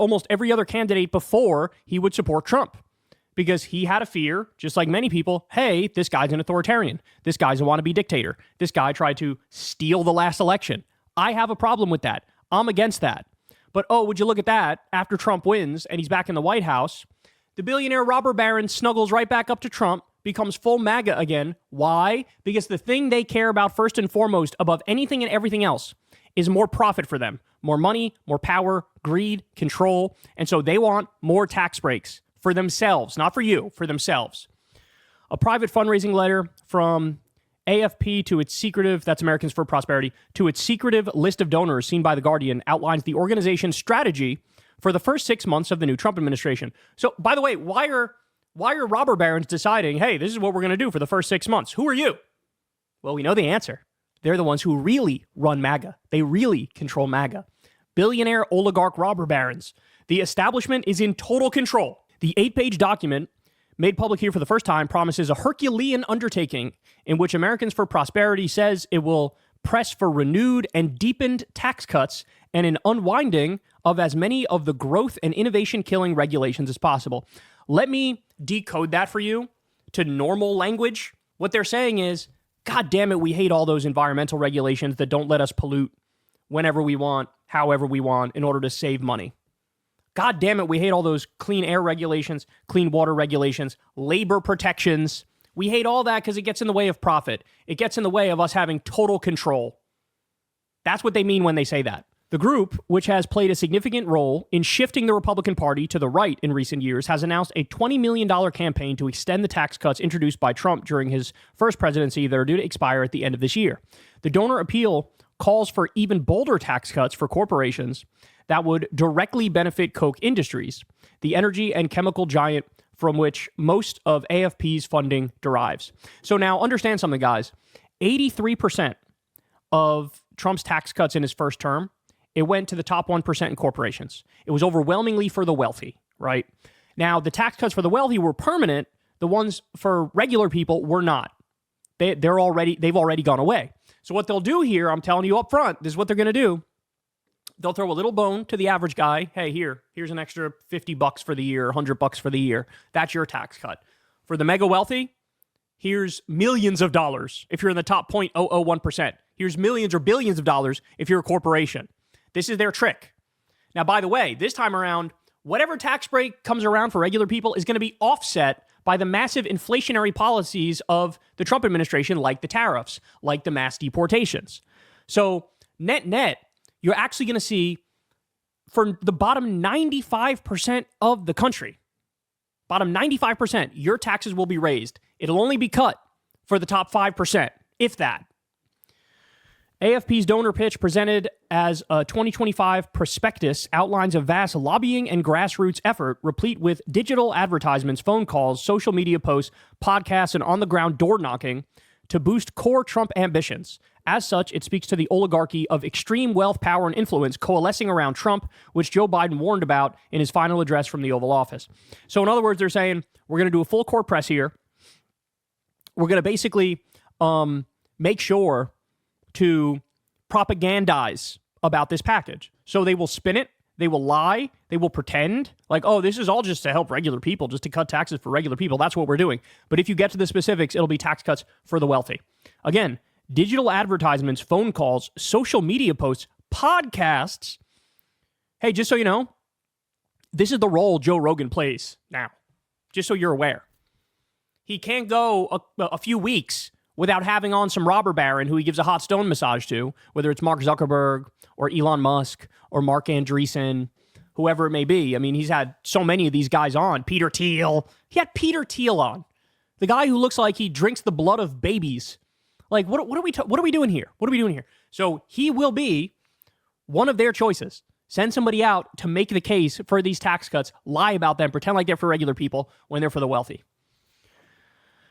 almost every other candidate before he would support Trump. Because he had a fear, just like many people, hey, this guy's an authoritarian. This guy's a wannabe dictator. This guy tried to steal the last election. I have a problem with that. I'm against that. But, oh, would you look at that? After Trump wins and he's back in the White House, the billionaire robber baron snuggles right back up to Trump, becomes full MAGA again. Why? Because the thing they care about first and foremost above anything and everything else is more profit for them. More money, more power, greed, control. And so they want more tax breaks for themselves, not for you, for themselves. A private fundraising letter from AFP to its secretive, that's Americans for Prosperity, to its secretive list of donors seen by The Guardian outlines the organization's strategy for the first 6 months of the new Trump administration. So, by the way, why are robber barons deciding, hey, this is what we're going to do for the first 6 months? Who are you? Well, we know the answer. They're the ones who really run MAGA. They really control MAGA. Billionaire oligarch robber barons. The establishment is in total control. The 8-page document, made public here for the first time, promises a Herculean undertaking in which Americans for Prosperity says it will press for renewed and deepened tax cuts and an unwinding of as many of the growth and innovation-killing regulations as possible. Let me decode that for you to normal language. What they're saying is, God damn it, we hate all those environmental regulations that don't let us pollute whenever we want, however we want, in order to save money. God damn it, we hate all those clean air regulations, clean water regulations, labor protections. We hate all that because it gets in the way of profit. It gets in the way of us having total control. That's what they mean when they say that. The group, which has played a significant role in shifting the Republican Party to the right in recent years, has announced a $20 million campaign to extend the tax cuts introduced by Trump during his first presidency that are due to expire at the end of this year. The donor appeal calls for even bolder tax cuts for corporations that would directly benefit Koch Industries, the energy and chemical giant from which most of AFP's funding derives. So now understand something, guys. 83% of Trump's tax cuts in his first term, it went to the top 1% in corporations. It was overwhelmingly for the wealthy, right? Now, the tax cuts for the wealthy were permanent. The ones for regular people were not. They've already gone away. So what they'll do here, I'm telling you up front, this is what they're going to do. They'll throw a little bone to the average guy. Hey, here's an extra $50 for the year, $100 for the year. That's your tax cut. For the mega wealthy, here's millions of dollars if you're in the top 0.001%. Here's millions or billions of dollars if you're a corporation. This is their trick. Now, by the way, this time around, whatever tax break comes around for regular people is going to be offset by the massive inflationary policies of the Trump administration, like the tariffs, like the mass deportations. So net, you're actually going to see for the bottom 95% of the country, bottom 95%, your taxes will be raised. It'll only be cut for the top 5%, if that. AFP's donor pitch, presented as a 2025 prospectus, outlines a vast lobbying and grassroots effort replete with digital advertisements, phone calls, social media posts, podcasts, and on-the-ground door-knocking to boost core Trump ambitions. As such, it speaks to the oligarchy of extreme wealth, power, and influence coalescing around Trump, which Joe Biden warned about in his final address from the Oval Office. So in other words, they're saying, we're going to do a full court press here. We're going to basically make sure to propagandize about this package. So they will spin it, they will lie, they will pretend like, oh, this is all just to help regular people, just to cut taxes for regular people. That's what we're doing. But if you get to the specifics, it'll be tax cuts for the wealthy. Again, digital advertisements, phone calls, social media posts, podcasts. Hey, just so you know, this is the role Joe Rogan plays now, just so you're aware. He can't go a few weeks without having on some robber baron who he gives a hot stone massage to, whether it's Mark Zuckerberg or Elon Musk or Mark Andreessen, whoever it may be. I mean, he's had so many of these guys on. Peter Thiel. He had Peter Thiel on. The guy who looks like he drinks the blood of babies. Like, what are we doing here? What are we doing here? So he will be one of their choices. Send somebody out to make the case for these tax cuts, lie about them, pretend like they're for regular people when they're for the wealthy.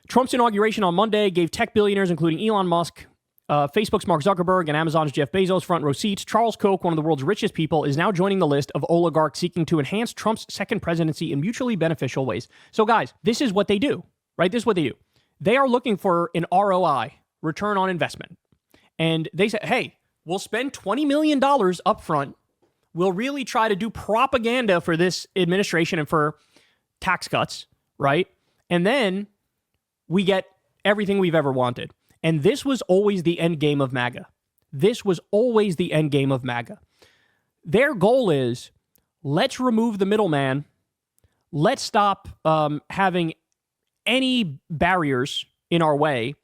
Trump's inauguration on Monday gave tech billionaires, including Elon Musk, Facebook's Mark Zuckerberg, and Amazon's Jeff Bezos front row seats. Charles Koch, one of the world's richest people, is now joining the list of oligarchs seeking to enhance Trump's second presidency in mutually beneficial ways. So guys, this is what they do, right? This is what they do. They are looking for an ROI, return on investment. And they say, hey, we'll spend $20 million up front. will really try to do propaganda for this administration and for tax cuts, right? And then we get everything we've ever wanted. And this was always the end game of MAGA. This was always the end game of MAGA. Their goal is, let's remove the middleman. Let's stop having any barriers in our way.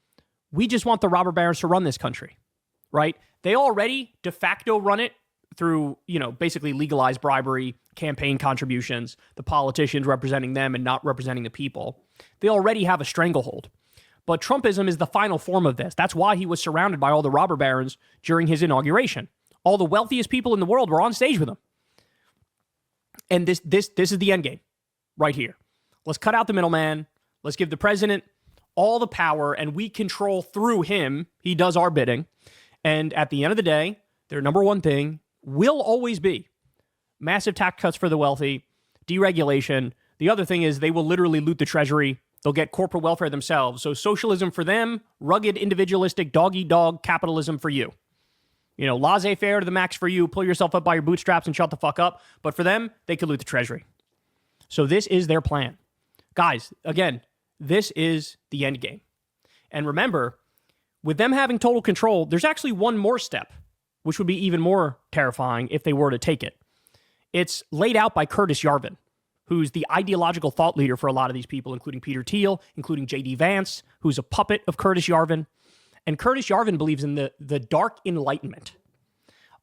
We just want the robber barons to run this country, right? They already de facto run it through, basically legalized bribery, campaign contributions, the politicians representing them and not representing the people. They already have a stranglehold. But Trumpism is the final form of this. That's why he was surrounded by all the robber barons during his inauguration. All the wealthiest people in the world were on stage with him. And this is the end game right here. Let's cut out the middleman. Let's give the president all the power, and we control through him. He does our bidding. And at the end of the day, their number one thing will always be massive tax cuts for the wealthy, deregulation. The other thing is they will literally loot the treasury. They'll get corporate welfare themselves. So socialism for them, rugged, individualistic, dog-eat-dog capitalism for you. Laissez-faire to the max for you. Pull yourself up by your bootstraps and shut the fuck up. But for them, they could loot the treasury. So this is their plan. Guys, again, this is the end game. And remember, with them having total control, there's actually one more step, which would be even more terrifying if they were to take it. It's laid out by Curtis Yarvin, who's the ideological thought leader for a lot of these people, including Peter Thiel, including J.D. Vance, who's a puppet of Curtis Yarvin. And Curtis Yarvin believes in the Dark Enlightenment.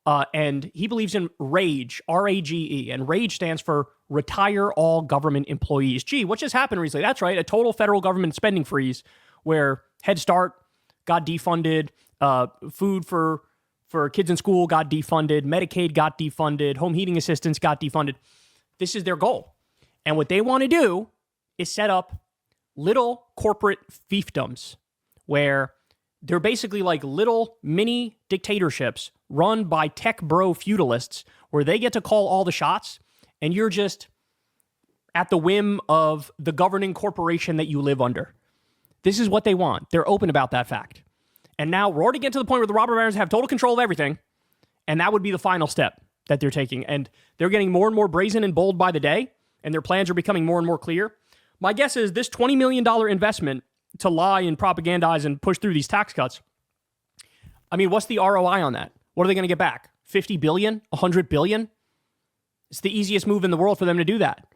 And he believes in RAGE, R-A-G-E. And RAGE stands for Retire All Government Employees. Gee, what just happened recently? That's right, a total federal government spending freeze where Head Start got defunded, food for kids in school got defunded, Medicaid got defunded, home heating assistance got defunded. This is their goal. And what they want to do is set up little corporate fiefdoms where they're basically like little mini dictatorships run by tech bro feudalists where they get to call all the shots and you're just at the whim of the governing corporation that you live under. This is what they want. They're open about that fact. And now we're already getting to the point where the robber barons have total control of everything. And that would be the final step that they're taking. And they're getting more and more brazen and bold by the day. And their plans are becoming more and more clear. My guess is this $20 million investment to lie and propagandize and push through these tax cuts. I mean, what's the ROI on that? What are they going to get back? 50 billion? 100 billion? It's the easiest move in the world for them to do that.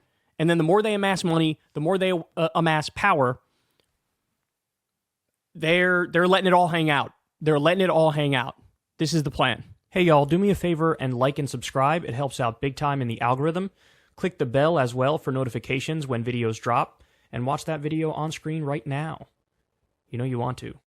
And then the more they amass money, the more they amass power, they're letting it all hang out. They're letting it all hang out. This is the plan. Hey, y'all, do me a favor and like and subscribe. It helps out big time in the algorithm. Click the bell as well for notifications when videos drop, and watch that video on screen right now. You know you want to.